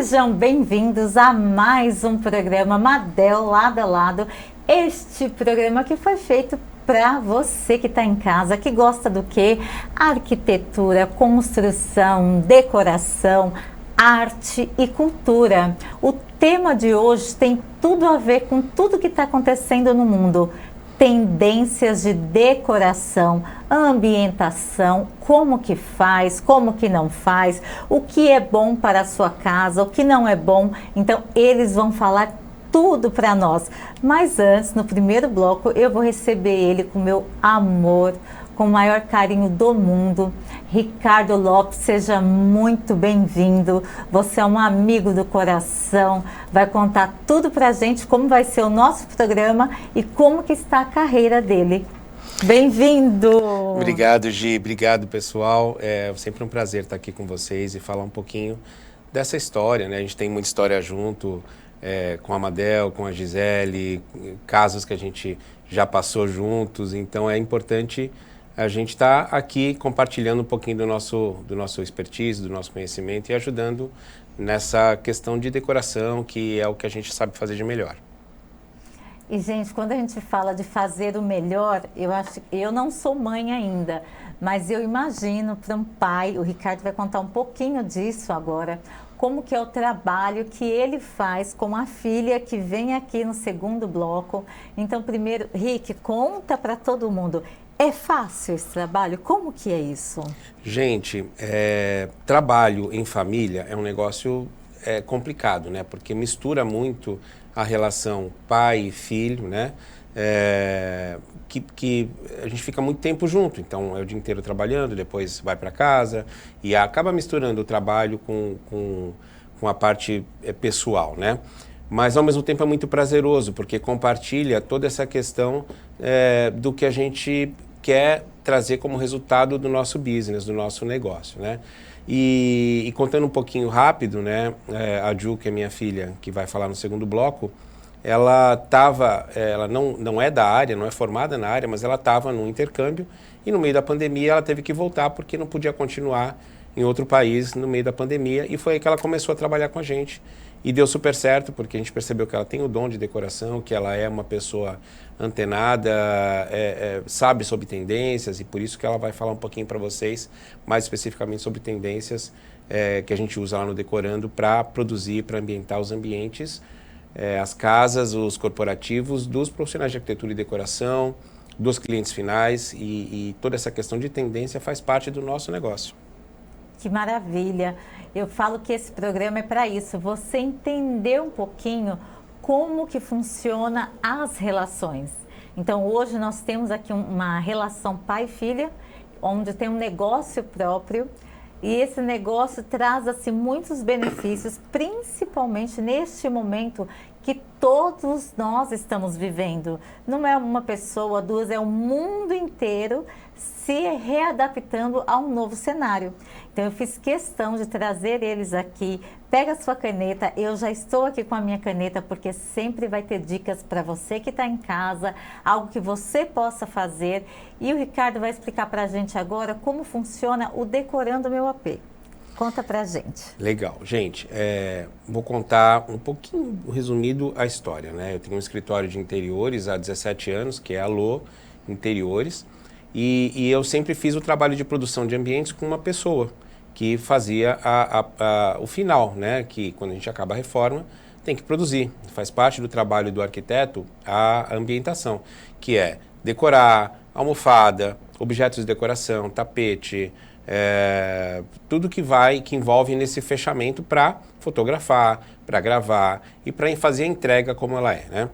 Sejam bem-vindos a mais um programa Madel Lado a Lado. Este programa que foi feito para você que está em casa, que gosta do quê? Arquitetura, construção, decoração, arte e cultura. O tema de hoje tem tudo a ver com tudo que está acontecendo no mundo. Tendências de decoração, ambientação, como que faz, como que não faz, o que é bom para a sua casa, o que não é bom. Então, eles vão falar tudo para nós. Mas antes, no primeiro bloco, eu vou receber ele com meu amor, com o maior carinho do mundo. Ricardo Lopes, seja muito bem-vindo. Você é um amigo do coração, vai contar tudo pra gente, como vai ser o nosso programa e como que está a carreira dele. Bem-vindo! Obrigado, Gi. Obrigado, pessoal. É sempre um prazer estar aqui com vocês e falar um pouquinho dessa história, né? A gente tem muita história junto, com a Madel, com a Gisele, casos que a gente já passou juntos, então é importante a gente está aqui compartilhando um pouquinho do nosso expertise, do nosso conhecimento e ajudando nessa questão de decoração, que é o que a gente sabe fazer de melhor. E, gente, quando a gente fala de fazer o melhor, eu não sou mãe ainda, mas eu imagino para um pai, o Ricardo vai contar um pouquinho disso agora, como que é o trabalho que ele faz com a filha que vem aqui no segundo bloco. Então, primeiro, Rick, conta para todo mundo. É fácil esse trabalho? Como que é isso? Gente, trabalho em família é um negócio complicado, né? Porque mistura muito a relação pai e filho, né? Que a gente fica muito tempo junto, então é o dia inteiro trabalhando, depois vai para casa e acaba misturando o trabalho com a parte pessoal, né? Mas ao mesmo tempo é muito prazeroso, porque compartilha toda essa questão do que a gente quer trazer como resultado do nosso business, do nosso negócio, né? E contando um pouquinho rápido, né? A Ju, que é minha filha, que vai falar no segundo bloco, ela não é da área, não é formada na área, mas ela estava num intercâmbio e no meio da pandemia ela teve que voltar porque não podia continuar em outro país no meio da pandemia, e foi aí que ela começou a trabalhar com a gente. E deu super certo, porque a gente percebeu que ela tem o dom de decoração, que ela é uma pessoa antenada, sabe sobre tendências, e por isso que ela vai falar um pouquinho para vocês, mais especificamente sobre tendências que a gente usa lá no Decorando para produzir, para ambientar os ambientes, as casas, os corporativos, dos profissionais de arquitetura e decoração, dos clientes finais, e toda essa questão de tendência faz parte do nosso negócio. Que maravilha! Eu falo que esse programa é para isso, você entender um pouquinho como que funciona as relações. Então hoje nós temos aqui uma relação pai e filha, onde tem um negócio próprio, e esse negócio traz assim muitos benefícios, principalmente neste momento que todos nós estamos vivendo. Não é uma pessoa, duas, é o mundo inteiro se readaptando a um novo cenário. Então eu fiz questão de trazer eles aqui. Pega a sua caneta, eu já estou aqui com a minha caneta, porque sempre vai ter dicas para você que está em casa, algo que você possa fazer. E o Ricardo vai explicar para a gente agora como funciona o Decorando Meu AP. Conta pra gente. Legal. Gente, vou contar um pouquinho resumido a história, né? Eu tenho um escritório de interiores há 17 anos, que é a Alô Interiores, e eu sempre fiz o trabalho de produção de ambientes com uma pessoa que fazia o final, né? Que quando a gente acaba a reforma, tem que produzir. Faz parte do trabalho do arquiteto a ambientação, que é decorar, almofada, objetos de decoração, tapete, tudo que envolve nesse fechamento para fotografar, para gravar e para fazer a entrega como ela é, né?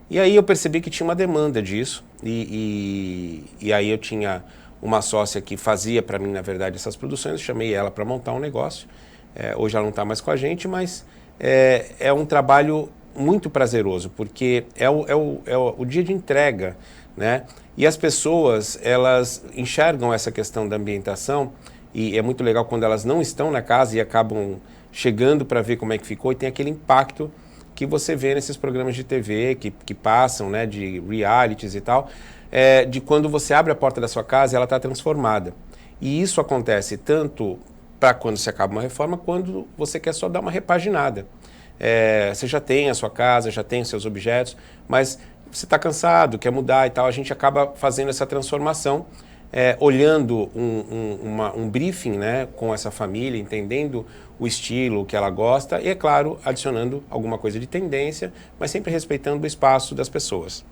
E aí eu percebi que tinha uma demanda disso e aí eu tinha uma sócia que fazia para mim, na verdade, essas produções. Eu chamei ela para montar um negócio. Hoje ela não está mais com a gente, mas é um trabalho muito prazeroso, porque é o dia de entrega, né? E as pessoas, elas enxergam essa questão da ambientação, e é muito legal quando elas não estão na casa e acabam chegando para ver como é que ficou, e tem aquele impacto que você vê nesses programas de TV que passam, né, de realities e tal, de quando você abre a porta da sua casa e ela está transformada. E isso acontece tanto para quando se acaba uma reforma, quando você quer só dar uma repaginada. Você já tem a sua casa, já tem os seus objetos, mas você está cansado, quer mudar e tal, a gente acaba fazendo essa transformação, olhando um briefing, né, com essa família, entendendo o estilo, o que ela gosta e, é claro, adicionando alguma coisa de tendência, mas sempre respeitando o espaço das pessoas.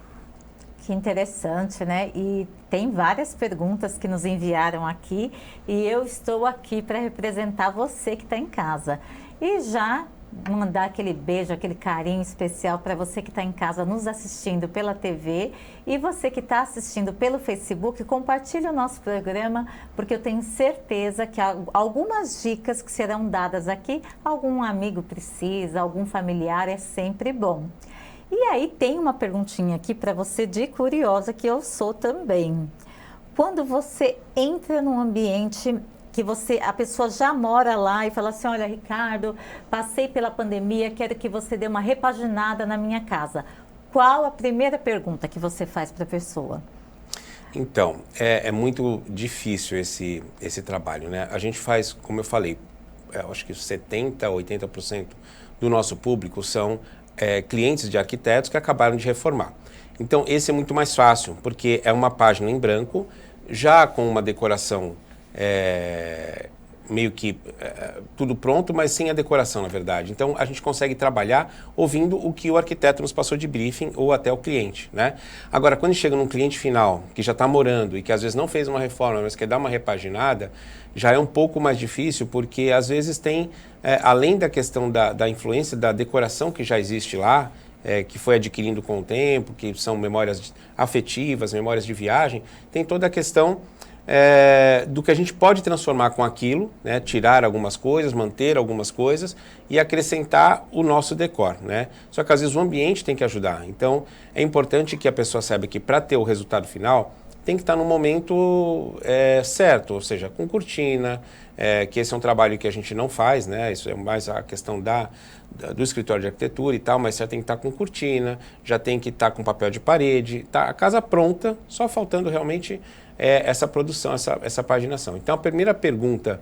Que interessante, né? E tem várias perguntas que nos enviaram aqui e eu estou aqui para representar você que está em casa. E já mandar aquele beijo, aquele carinho especial para você que está em casa nos assistindo pela TV e você que está assistindo pelo Facebook, compartilhe o nosso programa, porque eu tenho certeza que algumas dicas que serão dadas aqui, algum amigo precisa, algum familiar, é sempre bom. E aí tem uma perguntinha aqui para você de curiosa, que eu sou também. Quando você entra num ambiente que a pessoa já mora lá e fala assim, olha, Ricardo, passei pela pandemia, quero que você dê uma repaginada na minha casa. Qual a primeira pergunta que você faz para a pessoa? Então, é muito difícil esse trabalho, né? A gente faz, como eu falei, acho que 70%, 80% do nosso público são clientes de arquitetos que acabaram de reformar. Então, esse é muito mais fácil, porque é uma página em branco, já com uma decoração meio que tudo pronto, mas sem a decoração, na verdade. Então, a gente consegue trabalhar ouvindo o que o arquiteto nos passou de briefing ou até o cliente, né? Agora, quando chega num cliente final, que já está morando e que às vezes não fez uma reforma, mas quer dar uma repaginada, já é um pouco mais difícil, porque às vezes tem, além da questão da influência da decoração que já existe lá, que foi adquirindo com o tempo, que são memórias afetivas, memórias de viagem, tem toda a questão do que a gente pode transformar com aquilo, né? Tirar algumas coisas, manter algumas coisas e acrescentar o nosso decor, né? Só que às vezes o ambiente tem que ajudar. Então é importante que a pessoa saiba que para ter o resultado final tem que estar no momento certo, ou seja, com cortina, que esse é um trabalho que a gente não faz, né? Isso é mais a questão do escritório de arquitetura e tal, mas já tem que estar com cortina, já tem que estar com papel de parede, tá a casa pronta, só faltando realmente essa produção, essa paginação. Então, a primeira pergunta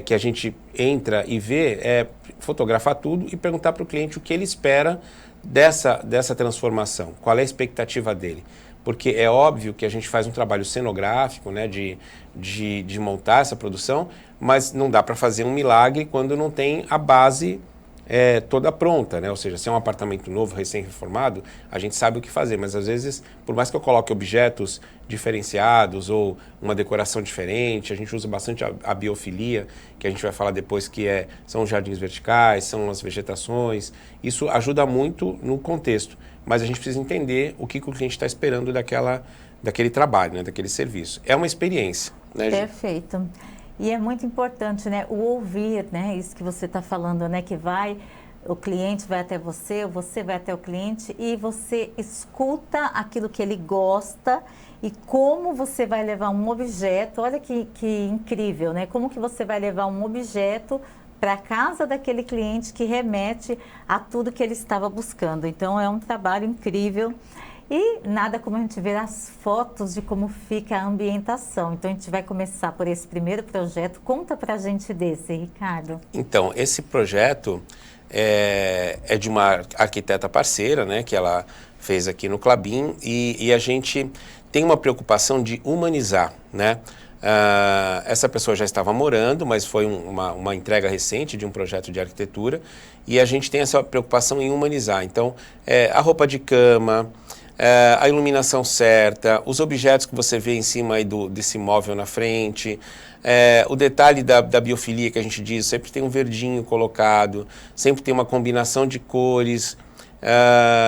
que a gente entra e vê é fotografar tudo e perguntar para o cliente o que ele espera dessa transformação, qual é a expectativa dele. Porque é óbvio que a gente faz um trabalho cenográfico, né, de montar essa produção, mas não dá para fazer um milagre quando não tem a base toda pronta, né? Ou seja, se é um apartamento novo, recém-reformado, a gente sabe o que fazer, mas às vezes, por mais que eu coloque objetos diferenciados ou uma decoração diferente, a gente usa bastante a biofilia, que a gente vai falar depois, que são os jardins verticais, são as vegetações, isso ajuda muito no contexto, mas a gente precisa entender o que o cliente está esperando daquele trabalho, né? Daquele serviço. É uma experiência, né, Gi? Perfeito. E é muito importante, né, o ouvir, né, isso que você está falando, né, que o cliente vai até você vai até o cliente e você escuta aquilo que ele gosta e como você vai levar um objeto, olha que incrível, né, como que você vai levar um objeto para a casa daquele cliente que remete a tudo que ele estava buscando. Então, é um trabalho incrível. E nada como a gente ver as fotos de como fica a ambientação. Então, a gente vai começar por esse primeiro projeto. Conta pra gente desse, Ricardo. Então, esse projeto é de uma arquiteta parceira, né, que ela fez aqui no Klabin, e a gente tem uma preocupação de humanizar, né? Essa pessoa já estava morando, mas foi uma entrega recente de um projeto de arquitetura, e a gente tem essa preocupação em humanizar. Então, a roupa de cama, a iluminação certa, os objetos que você vê em cima aí desse móvel na frente, o detalhe da biofilia que a gente diz, sempre tem um verdinho colocado, sempre tem uma combinação de cores,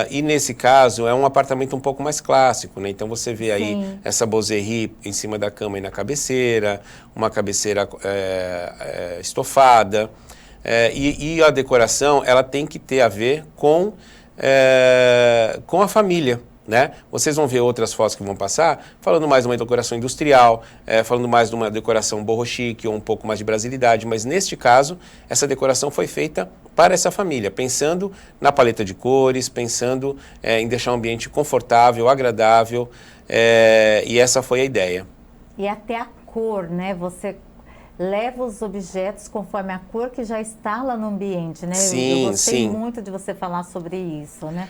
e nesse caso é um apartamento um pouco mais clássico, né? Então você vê aí Sim. essa bozerie em cima da cama e na cabeceira, uma cabeceira estofada, e a decoração ela tem que ter a ver com a família, né? Vocês vão ver outras fotos que vão passar, falando mais de uma decoração industrial, falando mais de uma decoração boho chique ou um pouco mais de brasilidade, mas neste caso, essa decoração foi feita para essa família, pensando na paleta de cores, pensando em deixar um ambiente confortável, agradável, e essa foi a ideia. E até a cor, né? Você leva os objetos conforme a cor que já está lá no ambiente, né? Sim, eu gostei sim. muito de você falar sobre isso, né?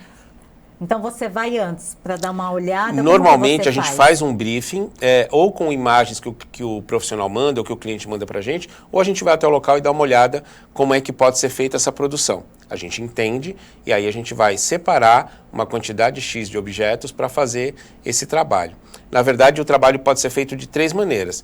Então você vai antes para dar uma olhada. Normalmente como que a você gente faz um briefing, ou com imagens que o profissional manda, ou que o cliente manda para a gente, ou a gente vai até o local e dá uma olhada como é que pode ser feita essa produção. A gente entende e aí a gente vai separar uma quantidade X de objetos para fazer esse trabalho. Na verdade, o trabalho pode ser feito de 3 maneiras.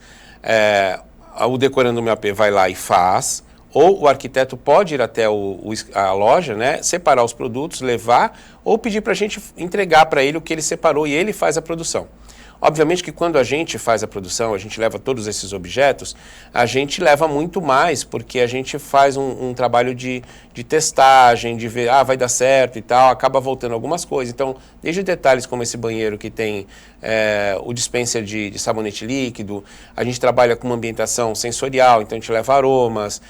O Decorando Meu AP vai lá e faz, ou o arquiteto pode ir até a loja, né, separar os produtos, levar, ou pedir para a gente entregar para ele o que ele separou e ele faz a produção. Obviamente que quando a gente faz a produção, a gente leva todos esses objetos, a gente leva muito mais, porque a gente faz um trabalho de testagem, de ver, vai dar certo e tal, acaba voltando algumas coisas. Então, desde detalhes como esse banheiro que tem o dispenser de sabonete líquido, a gente trabalha com uma ambientação sensorial, então a gente leva aromas,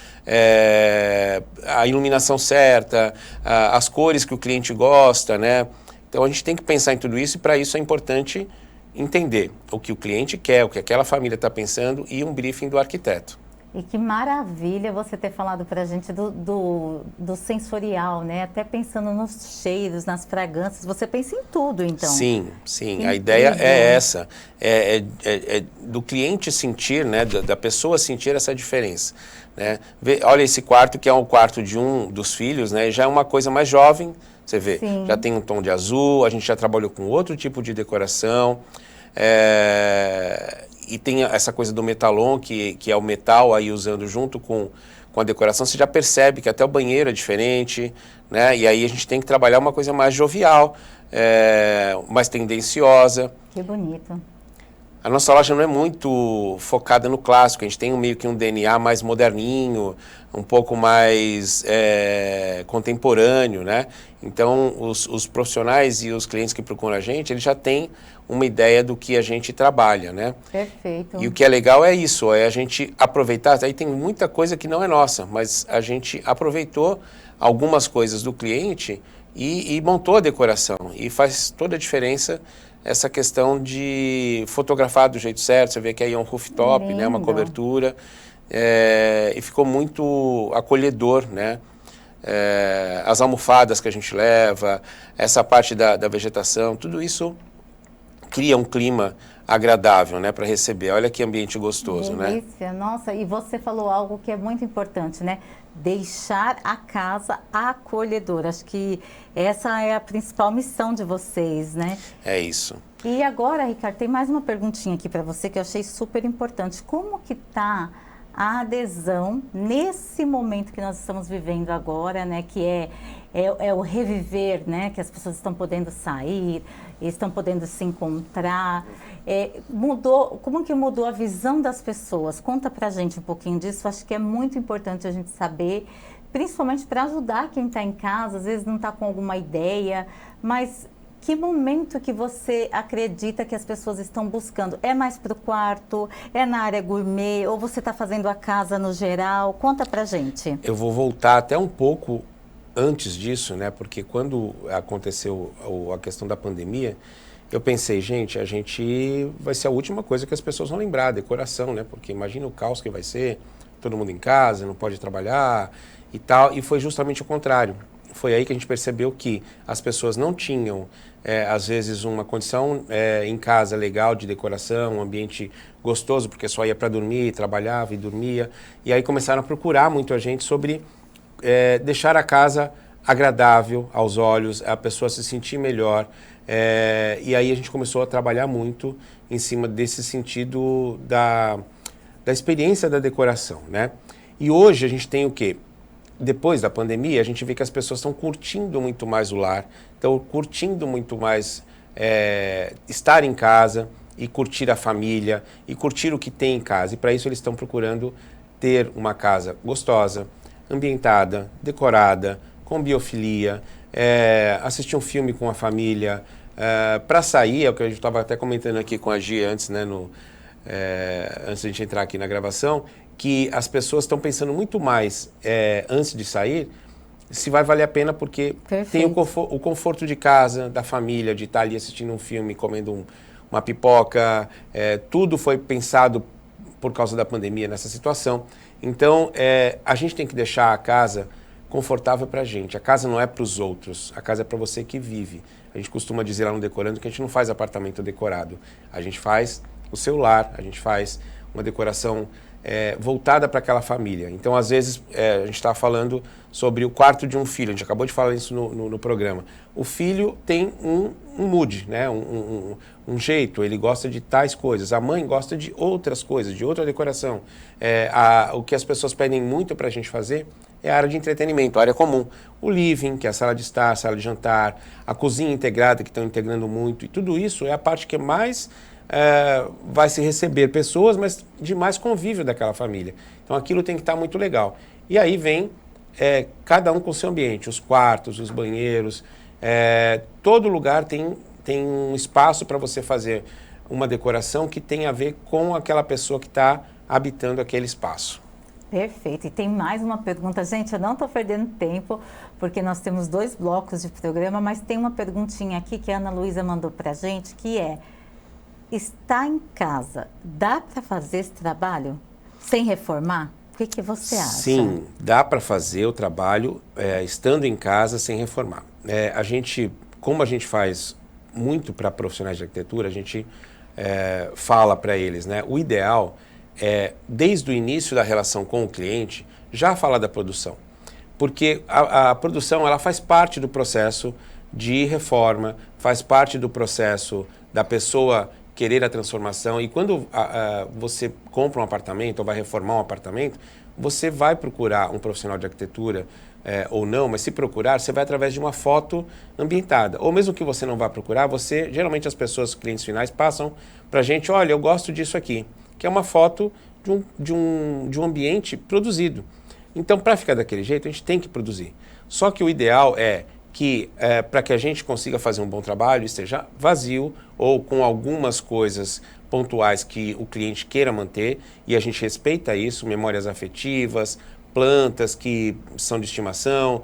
a iluminação certa, as cores que o cliente gosta, né? Então a gente tem que pensar em tudo isso e para isso é importante entender o que o cliente quer, o que aquela família está pensando e um briefing do arquiteto. E que maravilha você ter falado para a gente do sensorial, né? Até pensando nos cheiros, nas fragrâncias, você pensa em tudo, então. Sim, sim. Que A ideia incrível. é essa, é do cliente sentir, né, da pessoa sentir essa diferença. Né? Olha esse quarto que é o quarto de um dos filhos, né? Já é uma coisa mais jovem, você vê, Sim. já tem um tom de azul, a gente já trabalhou com outro tipo de decoração, e tem essa coisa do metalon, que é o metal aí usando junto com a decoração, você já percebe que até o banheiro é diferente, né? E aí a gente tem que trabalhar uma coisa mais jovial, mais tendenciosa. Que bonito. A nossa loja não é muito focada no clássico, a gente tem meio que um DNA mais moderninho, um pouco mais contemporâneo, né? Então, os profissionais e os clientes que procuram a gente, eles já têm uma ideia do que a gente trabalha, né? Perfeito. E o que é legal é isso, é a gente aproveitar, aí tem muita coisa que não é nossa, mas a gente aproveitou algumas coisas do cliente e montou a decoração, e faz toda a diferença essa questão de fotografar do jeito certo. Você vê que aí é um rooftop, né, uma cobertura, e ficou muito acolhedor, né? As almofadas que a gente leva, essa parte da vegetação, tudo isso cria um clima agradável, né, para receber. Olha que ambiente gostoso, Delícia. Né? Nossa, e você falou algo que é muito importante, né? Deixar a casa acolhedora. Acho que essa é a principal missão de vocês, né? É isso. E agora, Ricardo, tem mais uma perguntinha aqui para você que eu achei super importante. Como que tá a adesão nesse momento que nós estamos vivendo agora, né? Que é o reviver, né? Que as pessoas estão podendo sair, estão podendo se encontrar. Como que mudou a visão das pessoas? Conta pra gente um pouquinho disso. Acho que é muito importante a gente saber, principalmente para ajudar quem está em casa, às vezes não está com alguma ideia, mas que momento que você acredita que as pessoas estão buscando? É mais para o quarto? É na área gourmet? Ou você está fazendo a casa no geral? Conta pra gente. Eu vou voltar até um pouco antes disso, né? Porque quando aconteceu a questão da pandemia, eu pensei, gente, a gente vai ser a última coisa que as pessoas vão lembrar, a decoração, né? Porque imagina o caos que vai ser, todo mundo em casa, não pode trabalhar e tal. E foi justamente o contrário. Foi aí que a gente percebeu que as pessoas não tinham, às vezes, uma condição em casa legal de decoração, um ambiente gostoso, porque só ia para dormir, trabalhava e dormia. E aí começaram a procurar muito a gente sobre deixar a casa agradável aos olhos, a pessoa se sentir melhor. E aí a gente começou a trabalhar muito em cima desse sentido da experiência da decoração, né? E hoje a gente tem o quê? Depois da pandemia, a gente vê que as pessoas estão curtindo muito mais o lar, estão curtindo muito mais estar em casa e curtir a família e curtir o que tem em casa. E para isso eles estão procurando ter uma casa gostosa, ambientada, decorada, com biofilia, assistir um filme com a família, para sair, é o que a gente estava até comentando aqui com a Gia antes, né, antes de a gente entrar aqui na gravação, que as pessoas estão pensando muito mais antes de sair, se vai valer a pena, porque tem o conforto de casa, da família, de estar ali assistindo um filme, comendo uma pipoca, tudo foi pensado por causa da pandemia nessa situação. Então, a gente tem que deixar a casa confortável para a gente. A casa não é para os outros, a casa é para você que vive. A gente costuma dizer lá no Decorando que a gente não faz apartamento decorado. A gente faz o seu lar, a gente faz uma decoração voltada para aquela família. Então, às vezes, a gente está falando sobre o quarto de um filho. A gente acabou de falar isso no programa. O filho tem um mood, né? um jeito, ele gosta de tais coisas. A mãe gosta de outras coisas, de outra decoração. O que as pessoas pedem muito para a gente fazer é a área de entretenimento, a área comum. O living, que é a sala de estar, a sala de jantar, a cozinha integrada, que estão integrando muito. E tudo isso é a parte que mais vai se receber pessoas, mas de mais convívio daquela família. Então aquilo tem que estar muito legal. E aí vem cada um com o seu ambiente, os quartos, os banheiros, todo lugar tem um espaço para você fazer uma decoração que tem a ver com aquela pessoa que está habitando aquele espaço. Perfeito. E tem mais uma pergunta. Gente, eu não estou perdendo tempo, porque nós temos 2 blocos de programa, mas tem uma perguntinha aqui que a Ana Luísa mandou para a gente, que está em casa, dá para fazer esse trabalho sem reformar? O que você acha? Sim, dá para fazer o trabalho estando em casa sem reformar. Como a gente faz muito para profissionais de arquitetura, a gente fala para eles, né? O ideal desde o início da relação com o cliente, já falar da produção. Porque a produção ela faz parte do processo de reforma, faz parte do processo da pessoa querer a transformação. E quando você compra um apartamento ou vai reformar um apartamento, você vai procurar um profissional de arquitetura ou não, mas se procurar, você vai através de uma foto ambientada. Ou mesmo que você não vá procurar, geralmente as pessoas, os clientes finais, passam para a gente, olha, eu gosto disso aqui, que é uma foto de um ambiente produzido. Então, para ficar daquele jeito, a gente tem que produzir. Só que o ideal é que, para que a gente consiga fazer um bom trabalho, esteja vazio ou com algumas coisas pontuais que o cliente queira manter, e a gente respeita isso, memórias afetivas, plantas que são de estimação,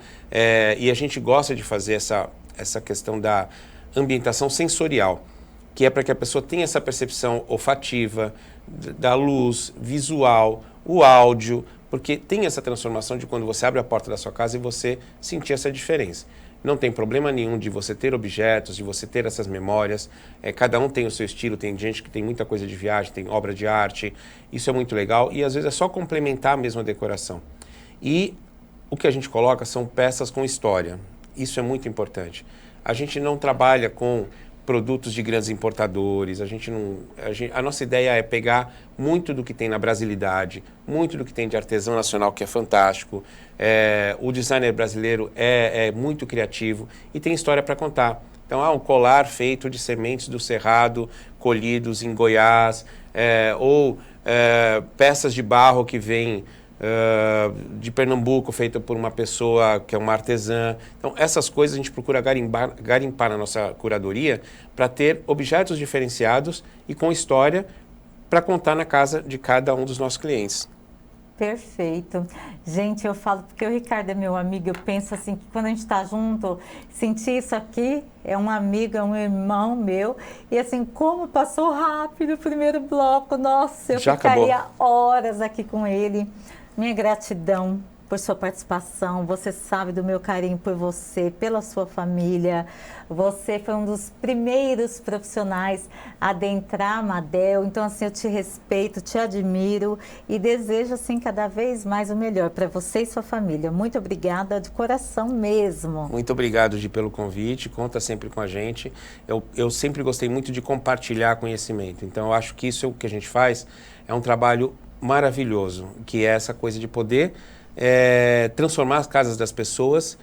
e a gente gosta de fazer essa questão da ambientação sensorial, que é para que a pessoa tenha essa percepção olfativa, da luz, visual, o áudio, porque tem essa transformação de quando você abre a porta da sua casa e você sentir essa diferença. Não tem problema nenhum de você ter objetos, de você ter essas memórias, cada um tem o seu estilo, tem gente que tem muita coisa de viagem, tem obra de arte, isso é muito legal e às vezes é só complementar a mesma decoração. E o que a gente coloca são peças com história, isso é muito importante. A gente não trabalha com produtos de grandes importadores, a nossa ideia é pegar muito do que tem na brasilidade, muito do que tem de artesão nacional, que é fantástico. O designer brasileiro é muito criativo e tem história para contar. Então, há um colar feito de sementes do cerrado, colhidos em Goiás, ou peças de barro que vêm de Pernambuco, feita por uma pessoa que é uma artesã. Então, essas coisas a gente procura garimpar na nossa curadoria para ter objetos diferenciados e com história para contar na casa de cada um dos nossos clientes. Perfeito. Gente, eu falo porque o Ricardo é meu amigo, eu penso assim, que quando a gente está junto, sentir isso aqui é um amigo, é um irmão meu, e assim, como passou rápido o primeiro bloco, nossa, eu ficaria horas aqui com ele. Minha gratidão por sua participação, você sabe do meu carinho por você, pela sua família. Você foi um dos primeiros profissionais a adentrar a Madel, então assim, eu te respeito, te admiro e desejo assim cada vez mais o melhor para você e sua família. Muito obrigada de coração mesmo. Muito obrigado, Gi, pelo convite, conta sempre com a gente. Eu sempre gostei muito de compartilhar conhecimento, então eu acho que isso é o que a gente faz, é um trabalho maravilhoso, que é essa coisa de poder transformar as casas das pessoas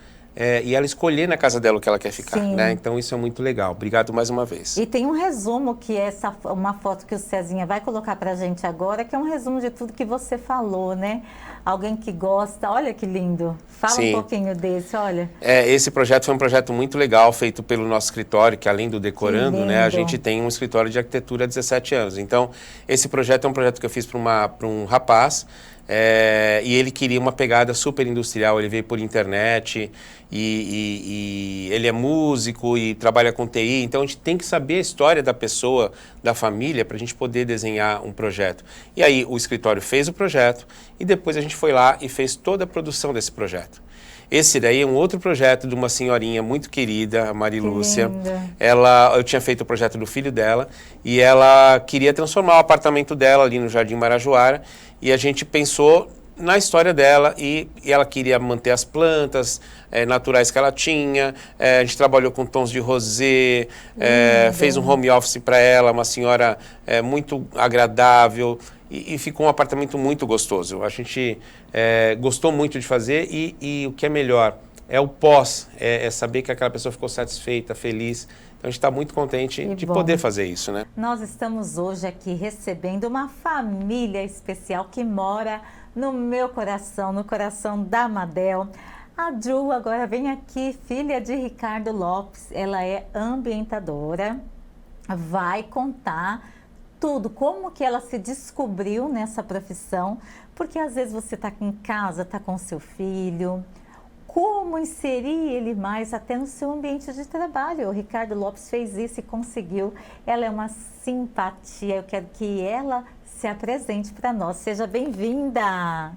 e ela escolher na casa dela o que ela quer ficar, né? Então isso é muito legal. Obrigado mais uma vez. E tem um resumo que é uma foto que o Cezinha vai colocar pra gente agora, que é um resumo de tudo que você falou, né? alguém que gosta. Olha que lindo. Fala Sim. um pouquinho desse, olha. Esse projeto foi um projeto muito legal, feito pelo nosso escritório, que além do Decorando, né, a gente tem um escritório de arquitetura há 17 anos. Então, esse projeto é um projeto que eu fiz para um rapaz, e ele queria uma pegada super industrial. Ele veio por internet e ele é músico e trabalha com TI, então a gente tem que saber a história da pessoa, da família, para a gente poder desenhar um projeto. E aí o escritório fez o projeto e depois a gente foi lá e fez toda a produção desse projeto. Esse daí é um outro projeto de uma senhorinha muito querida, a Marilúcia. Eu tinha feito o projeto do filho dela e ela queria transformar o apartamento dela ali no Jardim Marajoara, e a gente pensou na história dela e ela queria manter as plantas naturais que ela tinha. A gente trabalhou com tons de rosé, fez um home office para ela, uma senhora muito agradável, e ficou um apartamento muito gostoso. A gente gostou muito de fazer e o que é melhor é o pós, é saber que aquela pessoa ficou satisfeita, feliz. Então a gente está muito contente de poder fazer isso, né? Nós estamos hoje aqui recebendo uma família especial que mora no meu coração, no coração da Madel. A Ju agora vem aqui, filha de Ricardo Lopes, ela é ambientadora, vai contar tudo, como que ela se descobriu nessa profissão, porque às vezes você está em casa, está com seu filho, como inserir ele mais até no seu ambiente de trabalho. O Ricardo Lopes fez isso e conseguiu. Ela é uma simpatia, eu quero que ela se apresente para nós. Seja bem-vinda!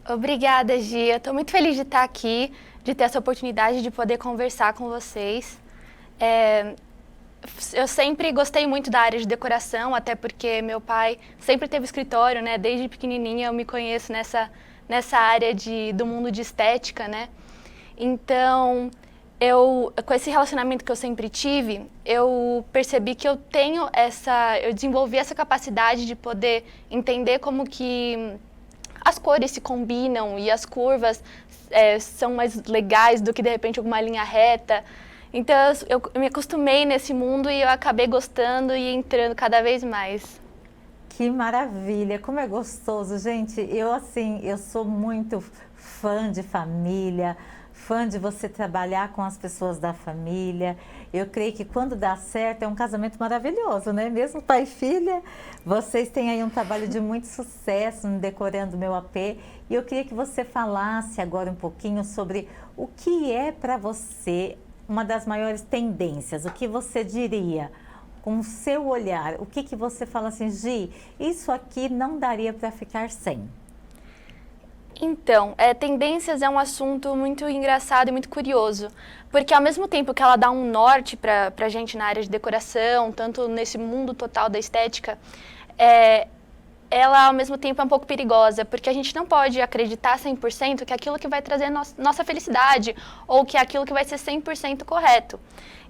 Obrigada, Gia. Estou muito feliz de estar aqui, de ter essa oportunidade de poder conversar com vocês. Eu sempre gostei muito da área de decoração, até porque meu pai sempre teve escritório, né? Desde pequenininha eu me conheço nessa área do mundo de estética, né? Então, com esse relacionamento que eu sempre tive, eu percebi que eu desenvolvi essa capacidade de poder entender como que as cores se combinam e as curvas são mais legais do que, de repente, alguma linha reta. Então, eu me acostumei nesse mundo e eu acabei gostando e entrando cada vez mais. Que maravilha, como é gostoso, gente. Eu sou muito fã de família, fã de você trabalhar com as pessoas da família. Eu creio que quando dá certo é um casamento maravilhoso, né? Mesmo pai e filha, vocês têm aí um trabalho de muito sucesso no Decorando Meu AP. E eu queria que você falasse agora um pouquinho sobre o que é para você uma das maiores tendências, o que você diria com o seu olhar, o que você fala assim, Gi, isso aqui não daria para ficar sem? Então, tendências é um assunto muito engraçado e muito curioso, porque ao mesmo tempo que ela dá um norte para a gente na área de decoração, tanto nesse mundo total da estética, ela ao mesmo tempo é um pouco perigosa, porque a gente não pode acreditar 100% que é aquilo que vai trazer nossa felicidade, ou que é aquilo que vai ser 100% correto.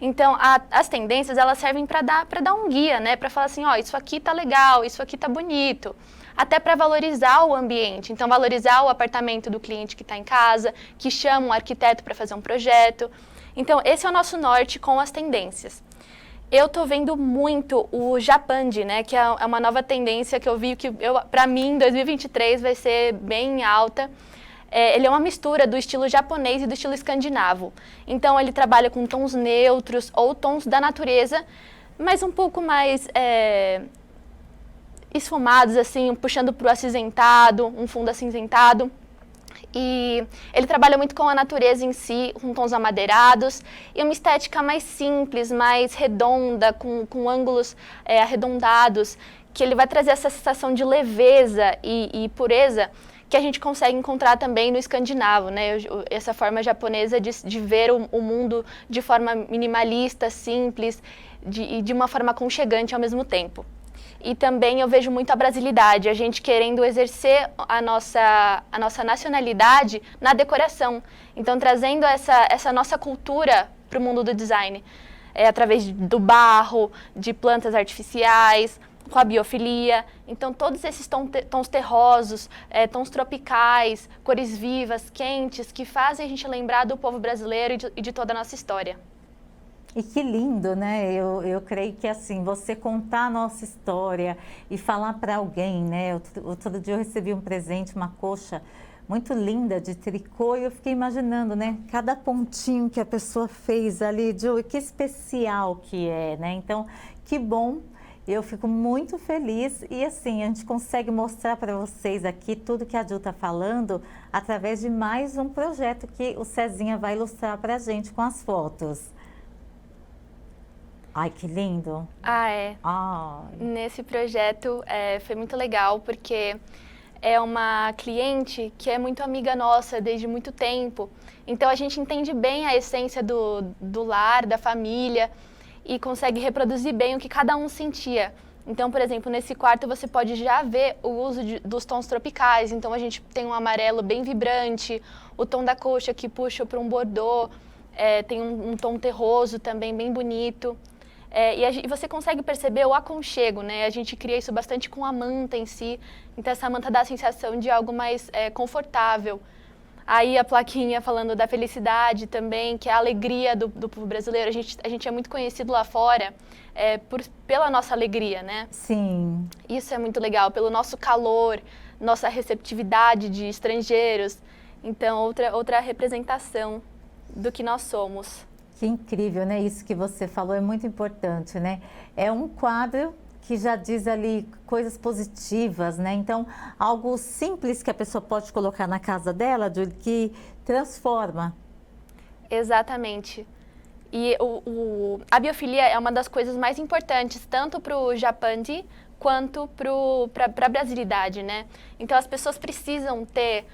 Então, as tendências, elas servem para dar um guia, né? Para falar assim, ó, isso aqui tá legal, isso aqui tá bonito. Até para valorizar o ambiente. Então, valorizar o apartamento do cliente que está em casa, que chama um arquiteto para fazer um projeto. Então, esse é o nosso norte com as tendências. Eu tô vendo muito o Japandi, né? Que é uma nova tendência que eu vi que, para mim, em 2023 vai ser bem alta. Ele é uma mistura do estilo japonês e do estilo escandinavo. Então, ele trabalha com tons neutros ou tons da natureza, mas um pouco mais esfumados, assim, puxando para o acinzentado, um fundo acinzentado. E ele trabalha muito com a natureza em si, com tons amadeirados, e uma estética mais simples, mais redonda, com ângulos arredondados, que ele vai trazer essa sensação de leveza e pureza que a gente consegue encontrar também no escandinavo, né? Essa forma japonesa de ver o mundo de forma minimalista, simples e de uma forma aconchegante ao mesmo tempo. E também eu vejo muito a brasilidade, a gente querendo exercer a nossa nacionalidade na decoração. Então, trazendo essa nossa cultura para o mundo do design, através do barro, de plantas artificiais, com a biofilia. Então, todos esses tons terrosos, tons tropicais, cores vivas, quentes, que fazem a gente lembrar do povo brasileiro e de toda a nossa história. E que lindo, né? Eu creio que assim, você contar a nossa história e falar para alguém, né? Outro dia eu recebi um presente, uma coxa muito linda de tricô e eu fiquei imaginando, né? Cada pontinho que a pessoa fez ali, que especial que é, né? Então, que bom. Eu fico muito feliz e assim, a gente consegue mostrar para vocês aqui tudo que a Ju está falando através de mais um projeto que o Cezinha vai ilustrar para a gente com as fotos. Ai, que lindo! Ah, é. Ai. Nesse projeto foi muito legal porque é uma cliente que é muito amiga nossa desde muito tempo. Então a gente entende bem a essência do lar, da família e consegue reproduzir bem o que cada um sentia. Então, por exemplo, nesse quarto você pode já ver o uso dos tons tropicais. Então a gente tem um amarelo bem vibrante, o tom da coxa que puxa para um bordô, tem um tom terroso também bem bonito. E você consegue perceber o aconchego, né? A gente cria isso bastante com a manta em si. Então essa manta dá a sensação de algo mais confortável. Aí a plaquinha falando da felicidade também, que é a alegria do povo brasileiro. A gente é muito conhecido lá fora pela nossa alegria, né? Sim. Isso é muito legal, pelo nosso calor, nossa receptividade de estrangeiros. Então, outra representação do que nós somos. Que incrível, né? Isso que você falou é muito importante, né? É um quadro que já diz ali coisas positivas, né? Então, algo simples que a pessoa pode colocar na casa dela, Júlia, que transforma. Exatamente. E a biofilia é uma das coisas mais importantes, tanto para o Japandi quanto para a brasilidade, né? Então, as pessoas precisam ter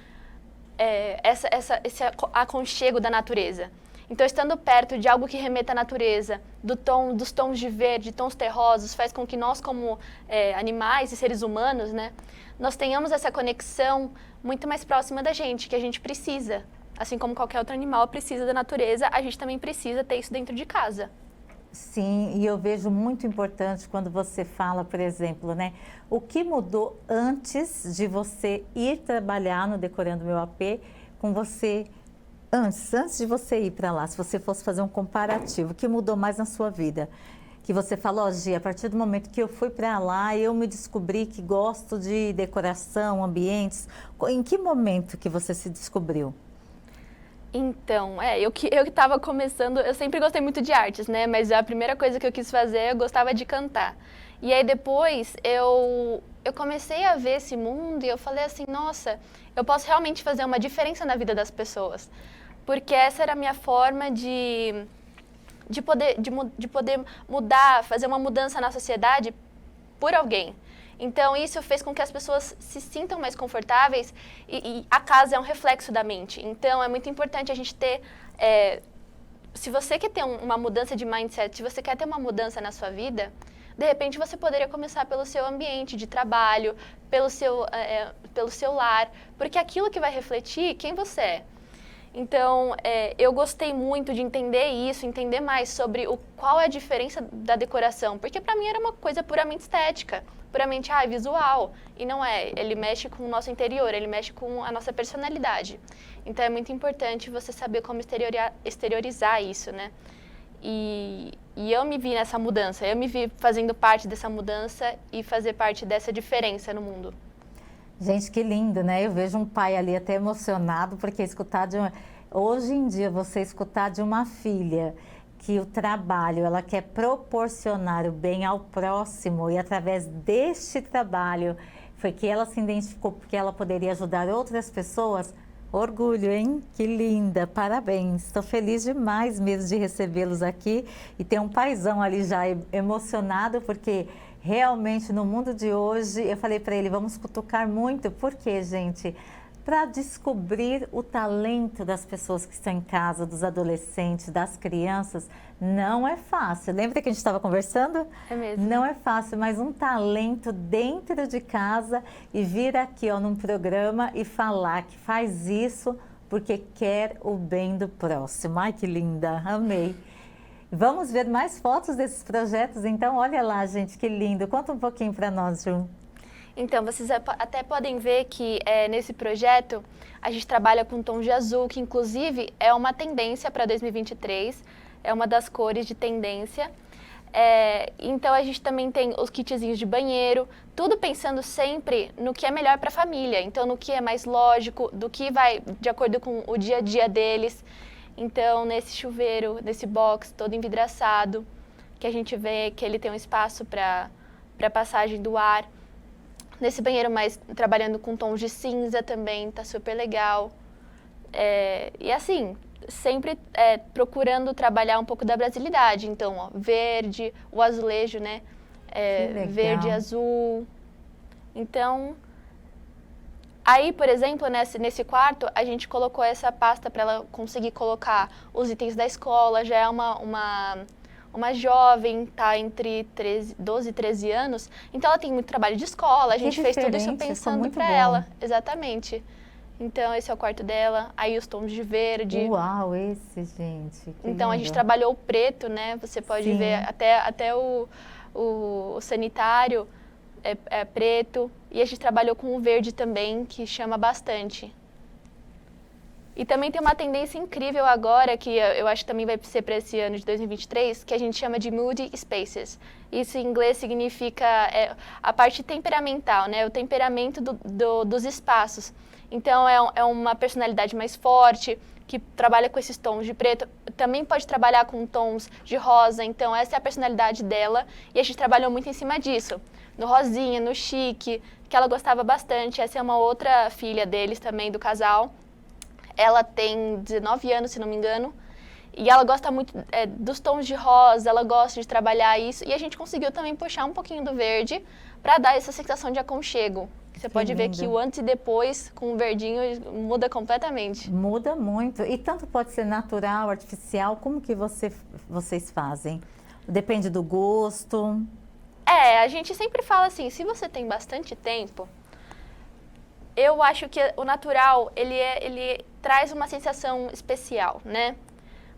esse aconchego da natureza. Então, estando perto de algo que remeta à natureza, dos tons de verde, tons terrosos, faz com que nós, como animais e seres humanos, né, nós tenhamos essa conexão muito mais próxima da gente, que a gente precisa. Assim como qualquer outro animal precisa da natureza, a gente também precisa ter isso dentro de casa. Sim, e eu vejo muito importante quando você fala, por exemplo, né, o que mudou antes de você ir trabalhar no Decorando Meu AP com você. Antes de você ir para lá, se você fosse fazer um comparativo, o que mudou mais na sua vida? Que você falou, Gi, a partir do momento que eu fui para lá, eu me descobri que gosto de decoração, ambientes. Em que momento que você se descobriu? Então, eu que estava começando, eu sempre gostei muito de artes, né? Mas a primeira coisa que eu quis fazer, eu gostava de cantar. E aí depois eu comecei a ver esse mundo e eu falei assim, nossa, eu posso realmente fazer uma diferença na vida das pessoas. Porque essa era a minha forma de poder mudar, fazer uma mudança na sociedade por alguém. Então, isso fez com que as pessoas se sintam mais confortáveis e a casa é um reflexo da mente. Então, é muito importante a gente ter... se você quer ter uma mudança de mindset, se você quer ter uma mudança na sua vida, de repente você poderia começar pelo seu ambiente de trabalho, pelo seu lar, porque é aquilo que vai refletir quem você é. Então, eu gostei muito de entender isso, entender mais sobre qual é a diferença da decoração, porque para mim era uma coisa puramente estética, puramente visual, e não é. Ele mexe com o nosso interior, ele mexe com a nossa personalidade. Então, é muito importante você saber como exteriorizar isso, né? E eu me vi nessa mudança, eu me vi fazendo parte dessa mudança e fazer parte dessa diferença no mundo. Gente, que lindo, né? Eu vejo um pai ali até emocionado, porque hoje em dia você escutar de uma filha que o trabalho, ela quer proporcionar o bem ao próximo e através deste trabalho foi que ela se identificou porque ela poderia ajudar outras pessoas. Orgulho, hein? Que linda, parabéns. Estou feliz demais mesmo de recebê-los aqui e ter um paizão ali já emocionado, porque realmente no mundo de hoje, eu falei para ele, vamos cutucar muito, porque, gente, para descobrir o talento das pessoas que estão em casa, dos adolescentes, das crianças, não é fácil. Lembra que a gente estava conversando? É mesmo. Não é fácil, mas um talento dentro de casa e vir aqui num programa e falar que faz isso porque quer o bem do próximo. Ai, que linda, amei. Vamos ver mais fotos desses projetos, então? Olha lá, gente, que lindo. Conta um pouquinho para nós, Ju. Então, vocês até podem ver que nesse projeto a gente trabalha com tons de azul, que inclusive é uma tendência para 2023. é uma das cores de tendência. Então a gente também tem os kitzinhos de banheiro, tudo pensando sempre no que é melhor para a família, então no que é mais lógico, do que vai de acordo com o dia a dia deles. Então nesse chuveiro, nesse box todo envidraçado, que a gente vê que ele tem um espaço para passagem do ar. Nesse banheiro mais trabalhando com tons de cinza também, tá super legal. E assim, sempre procurando trabalhar um pouco da brasilidade. Então, ó, verde, o azulejo, né? Verde e azul. Então, aí, por exemplo, nesse quarto, a gente colocou essa pasta para ela conseguir colocar os itens da escola. Já é uma jovem, tá entre 12 e 13 anos, então ela tem muito trabalho de escola, a gente fez tudo isso pensando para ela. Exatamente. Então, esse é o quarto dela, aí os tons de verde. Uau, esse, gente. Então, a gente trabalhou o preto, né? Você pode ver até o sanitário é preto. E a gente trabalhou com o verde também, que chama bastante. E também tem uma tendência incrível agora, que eu acho que também vai ser para esse ano de 2023, que a gente chama de Moody Spaces. Isso em inglês significa a parte temperamental, né? O temperamento dos espaços. Então, é uma personalidade mais forte, que trabalha com esses tons de preto. Também pode trabalhar com tons de rosa, então essa é a personalidade dela. E a gente trabalhou muito em cima disso. No rosinha, no chique, que ela gostava bastante. Essa é uma outra filha deles também, do casal. Ela tem 19 anos, se não me engano, e ela gosta muito dos tons de rosa, ela gosta de trabalhar isso, e a gente conseguiu também puxar um pouquinho do verde para dar essa sensação de aconchego. Você pode ver que o antes e depois, com o verdinho, muda completamente. Muda muito, e tanto pode ser natural, artificial, como que vocês fazem? Depende do gosto? A gente sempre fala assim, se você tem bastante tempo, eu acho que o natural, ele traz uma sensação especial, né?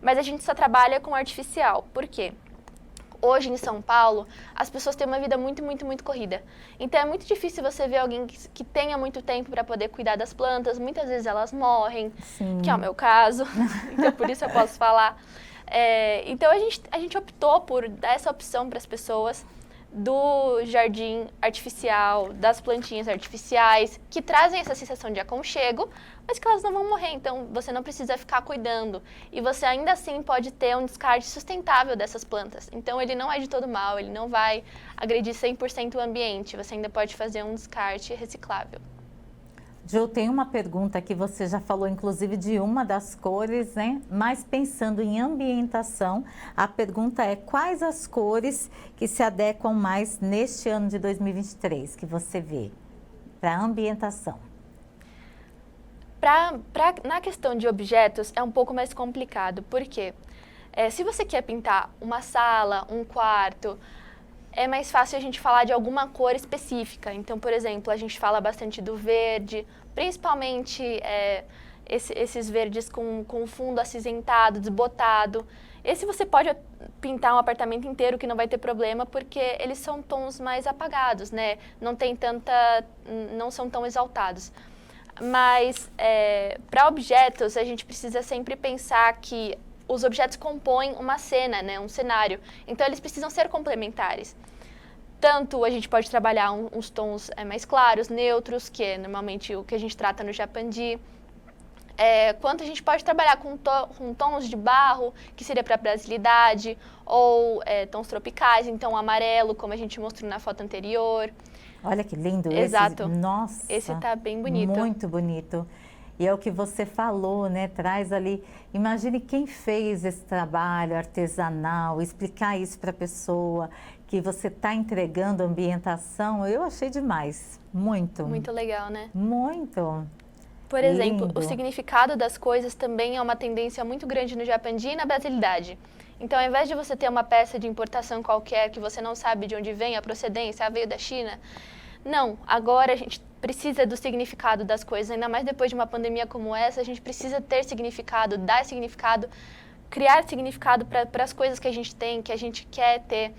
Mas a gente só trabalha com artificial. Por quê? Hoje em São Paulo, as pessoas têm uma vida muito, muito, muito corrida. Então é muito difícil você ver alguém que tenha muito tempo para poder cuidar das plantas. Muitas vezes elas morrem, que é o meu caso. Então por isso eu posso falar. Então a gente optou por dar essa opção para as pessoas do jardim artificial, das plantinhas artificiais, que trazem essa sensação de aconchego, mas que elas não vão morrer, então você não precisa ficar cuidando. E você ainda assim pode ter um descarte sustentável dessas plantas. Então ele não é de todo mal, ele não vai agredir 100% o ambiente, você ainda pode fazer um descarte reciclável. Jo, tem uma pergunta que você já falou, inclusive, de uma das cores, né? Mas pensando em ambientação, a pergunta é: quais as cores que se adequam mais neste ano de 2023, que você vê, para a ambientação? Na questão de objetos, é um pouco mais complicado, porque se você quer pintar uma sala, um quarto, é mais fácil a gente falar de alguma cor específica. Então, por exemplo, a gente fala bastante do verde, principalmente esses verdes com fundo acinzentado, desbotado. Esse você pode pintar um apartamento inteiro que não vai ter problema, porque eles são tons mais apagados, né? Não são tão exaltados. Mas para objetos, a gente precisa sempre pensar que os objetos compõem uma cena, né, um cenário. Então, eles precisam ser complementares. Tanto a gente pode trabalhar uns tons mais claros, neutros, que é normalmente o que a gente trata no Japandi, quanto a gente pode trabalhar com tons de barro, que seria para brasilidade, ou tons tropicais, então amarelo, como a gente mostrou na foto anterior. Olha que lindo. Exato. Nossa. Esse tá bem bonito. Muito bonito. E é o que você falou, né? Traz ali. Imagine quem fez esse trabalho artesanal, explicar isso para a pessoa, que você está entregando ambientação. Eu achei demais. Muito. Muito legal, né? Muito. Por exemplo, Lindo. O significado das coisas também é uma tendência muito grande no Japandi e na brasilidade. Então, ao invés de você ter uma peça de importação qualquer que você não sabe de onde vem a procedência, veio da China, não. Agora a gente precisa do significado das coisas, ainda mais depois de uma pandemia como essa, a gente precisa ter significado, dar significado, criar significado para as coisas que a gente tem, que a gente quer ter.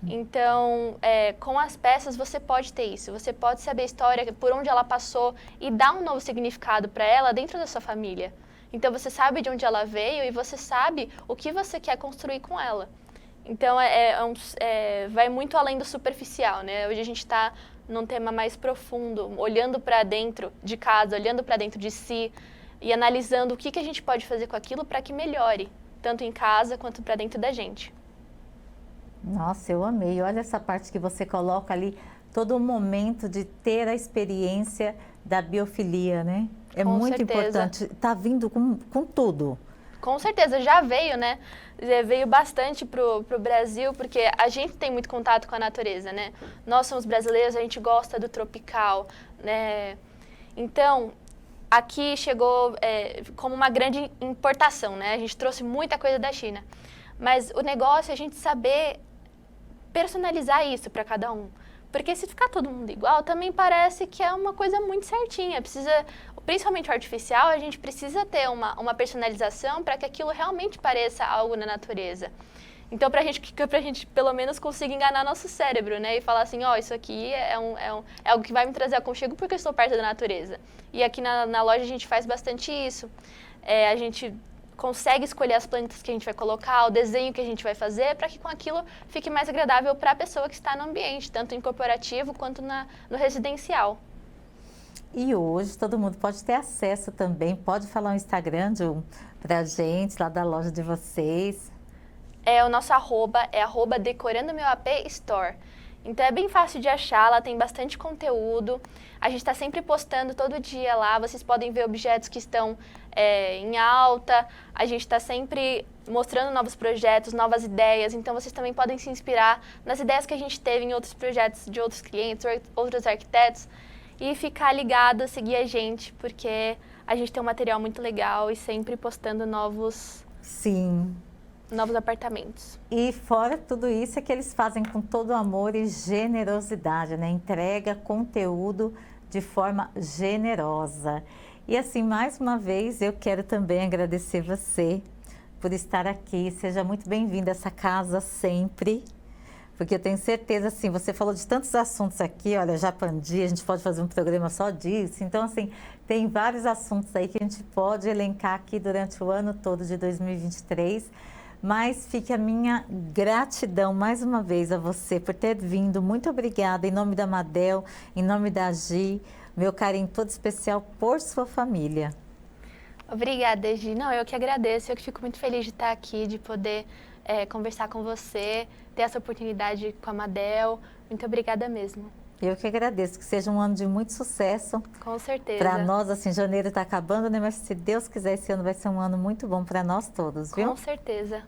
Então, com as peças você pode ter isso, você pode saber a história, por onde ela passou e dar um novo significado para ela dentro da sua família. Então você sabe de onde ela veio e você sabe o que você quer construir com ela. Então vai muito além do superficial, né? Hoje a gente está num tema mais profundo, olhando para dentro de casa, olhando para dentro de si e analisando o que a gente pode fazer com aquilo para que melhore, tanto em casa quanto para dentro da gente. Nossa, eu amei. Olha essa parte que você coloca ali, todo o momento de ter a experiência da biofilia, né? É Com muito certeza. importante. Tá vindo com tudo. Com certeza, já veio, né? Veio bastante pro Brasil, porque a gente tem muito contato com a natureza, né? Nós somos brasileiros, a gente gosta do tropical, né? Então, aqui chegou como uma grande importação, né? A gente trouxe muita coisa da China. Mas o negócio é a gente saber personalizar isso para cada um. Porque se ficar todo mundo igual, também parece que é uma coisa muito certinha. Principalmente o artificial, a gente precisa ter uma personalização para que aquilo realmente pareça algo na natureza. Então, pra gente pelo menos consiga enganar nosso cérebro, né? E falar assim, isso aqui é algo que vai me trazer aconchego porque eu estou perto da natureza. E aqui na loja a gente faz bastante isso. A gente consegue escolher as plantas que a gente vai colocar, o desenho que a gente vai fazer, para que com aquilo fique mais agradável para a pessoa que está no ambiente, tanto em corporativo quanto no residencial. E hoje todo mundo pode ter acesso também, pode falar o Instagram pra gente, lá da loja de vocês. O nosso arroba é Decorando Meu AP Store. Então é bem fácil de achar, lá tem bastante conteúdo. A gente está sempre postando todo dia lá, vocês podem ver objetos que estão em alta. A gente está sempre mostrando novos projetos, novas ideias. Então vocês também podem se inspirar nas ideias que a gente teve em outros projetos de outros clientes, outros arquitetos. E ficar ligado, seguir a gente, porque a gente tem um material muito legal e sempre postando novos apartamentos. E fora tudo isso é que eles fazem com todo amor e generosidade, né? Entrega conteúdo de forma generosa. E assim, mais uma vez, eu quero também agradecer você por estar aqui. Seja muito bem-vindo a essa casa sempre. Porque eu tenho certeza, assim, você falou de tantos assuntos aqui, olha, Japandi, a gente pode fazer um programa só disso. Então, assim, tem vários assuntos aí que a gente pode elencar aqui durante o ano todo de 2023. Mas fique a minha gratidão mais uma vez a você por ter vindo. Muito obrigada em nome da Madel, em nome da Gi, meu carinho todo especial por sua família. Obrigada, Gi. Não, eu que agradeço, eu que fico muito feliz de estar aqui, de poder conversar com você, ter essa oportunidade com a Madel. Muito obrigada mesmo. Eu que agradeço, que seja um ano de muito sucesso. Com certeza. Para nós, assim, janeiro está acabando, né? Mas se Deus quiser, esse ano vai ser um ano muito bom para nós todos, viu? Com certeza.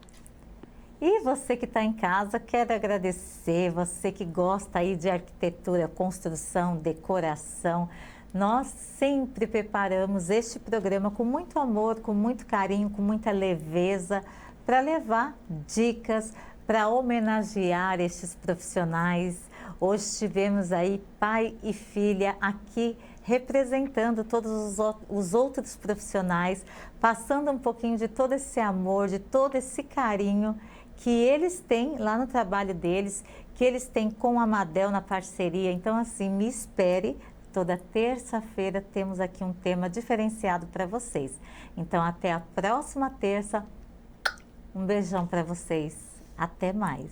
E você que está em casa, quero agradecer, você que gosta aí de arquitetura, construção, decoração. Nós sempre preparamos este programa com muito amor, com muito carinho, com muita leveza, para levar dicas, para homenagear estes profissionais. Hoje tivemos aí pai e filha aqui representando todos os outros profissionais, passando um pouquinho de todo esse amor, de todo esse carinho que eles têm lá no trabalho deles, que eles têm com a Madel na parceria. Então, assim, me espere. Toda terça-feira temos aqui um tema diferenciado para vocês. Então, até a próxima terça. Um beijão para vocês. Até mais.